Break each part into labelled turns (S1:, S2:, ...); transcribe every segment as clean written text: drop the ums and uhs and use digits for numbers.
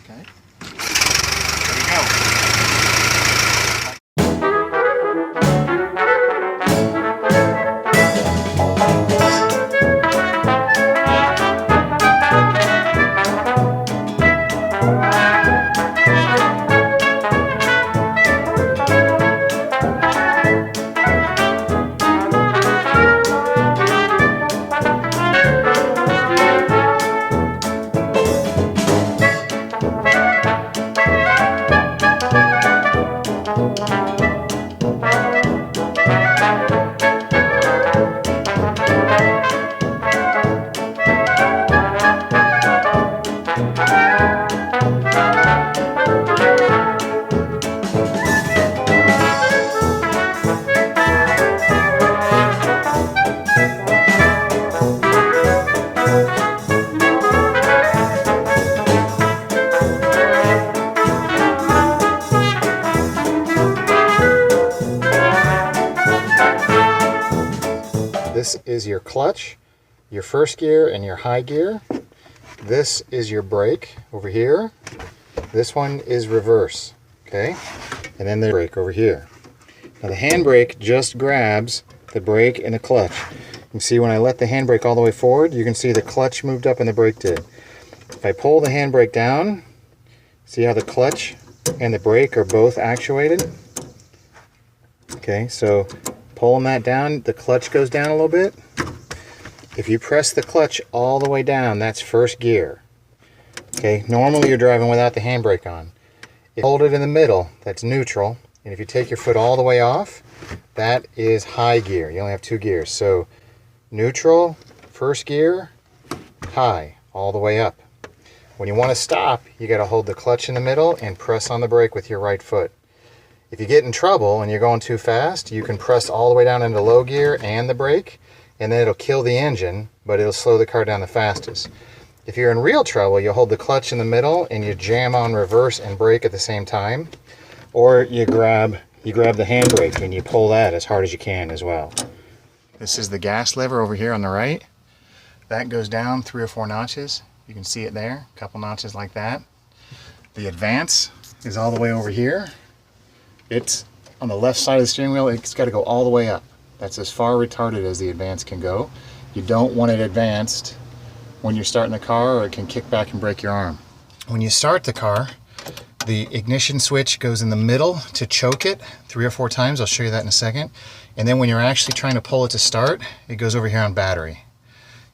S1: Okay. There you go. This is your clutch, your first gear and your high gear. This is your brake over here. This one is reverse, okay? And then the brake over here. Now the handbrake just grabs the brake and the clutch. You can see when I let the handbrake all the way forward, you can see the clutch moved up and the brake did. If I pull the handbrake down, see how the clutch and the brake are both actuated? Okay, so pulling that down, the clutch goes down a little bit. If you press the clutch all the way down, that's first gear. Okay, normally you're driving without the handbrake on. If you hold it in the middle, that's neutral. And if you take your foot all the way off, that is high gear. You only have 2 gears. So neutral, first gear, high, all the way up. When you want to stop, you got to hold the clutch in the middle and press on the brake with your right foot. If you get in trouble and you're going too fast, you can press all the way down into low gear and the brake, and then it'll kill the engine, but it'll slow the car down the fastest. If you're in real trouble, you hold the clutch in the middle and you jam on reverse and brake at the same time, or you grab the handbrake and you pull that as hard as you can as well. This is the gas lever over here on the right. That goes down 3 or 4 notches. You can see it there, a couple notches like that. The advance is all the way over here. It's on the left side of the steering wheel. It's got to go all the way up. That's as far retarded as the advance can go. You don't want it advanced when you're starting the car, or it can kick back and break your arm. When you start the car, the ignition switch goes in the middle to choke it 3 or 4 times. I'll show you that in a second. And then when you're actually trying to pull it to start, it goes over here on battery.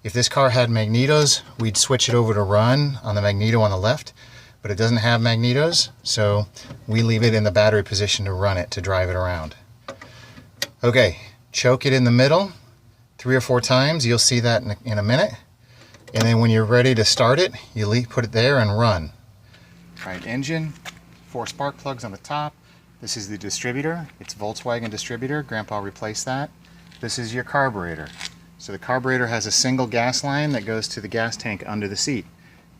S1: If this car had magnetos, we'd switch it over to run on the magneto on the left. But it doesn't have magnetos, so we leave it in the battery position to run it, to drive it around. Okay, choke it in the middle 3 or 4 times. You'll see that in a minute. And then when you're ready to start it, you put it there and run. All right, engine, 4 spark plugs on the top. This is the distributor. It's Volkswagen distributor. Grandpa replaced that. This is your carburetor. So the carburetor has a single gas line that goes to the gas tank under the seat.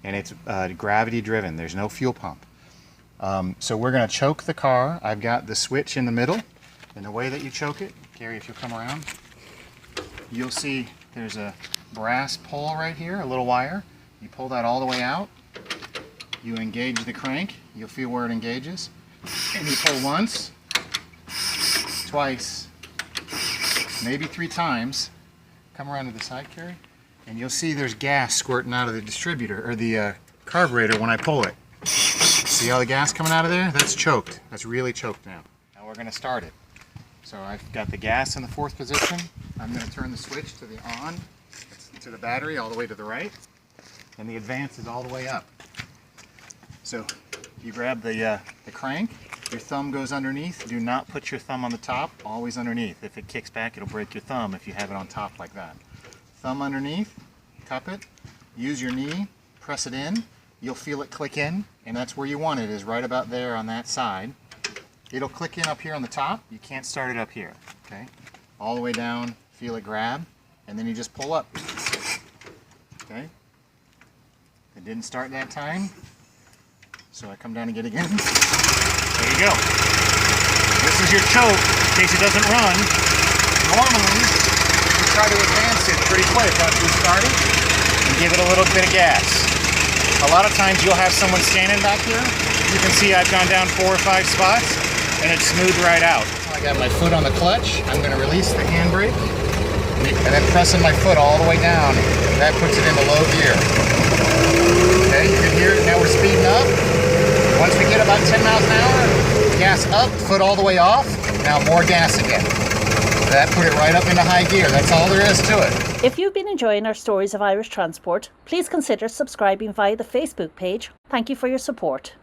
S1: And it's gravity driven. There's no fuel pump. So we're going to choke the car. I've got the switch in the middle. And the way that you choke it, Gary, if you'll come around, you'll see there's a brass pole right here, a little wire. You pull that all the way out. You engage the crank. You'll feel where it engages. And you pull once, twice, maybe 3 times. Come around to the side, Carrie. And you'll see there's gas squirting out of the distributor, or the carburetor when I pull it. See all the gas coming out of there? That's choked. That's really choked now. Now we're going to start it. So I've got the gas in the 4th position. I'm going to turn the switch to the on, to the battery all the way to the right. And the advance is all the way up. So you grab the crank, your thumb goes underneath. Do not put your thumb on the top, always underneath. If it kicks back, it'll break your thumb if you have it on top like that. Thumb underneath, cup it, use your knee, press it in, you'll feel it click in, and that's where you want it, is right about there on that side. It'll click in up here on the top. You can't start it up here, okay? All the way down, feel it grab, and then you just pull up, okay? It didn't start that time, so I come down and get it again. There you go. This is your choke in case it doesn't run. Normally, you try to advance it pretty quick after you start it and give it a little bit of gas. A lot of times you'll have someone standing back here. You can see I've gone down 4 or 5 spots and it's smoothed right out. I got my foot on the clutch. I'm going to release the handbrake and then pressing my foot all the way down. That puts it into low gear. Okay, you can hear it. Now we're speeding up. Once we get about 10 miles an hour, gas up, foot all the way off. Now more gas again. That put it right up into high gear. That's all there is to it.
S2: If you've been enjoying our Stories of Irish Transport, please consider subscribing via the Facebook page. Thank you for your support.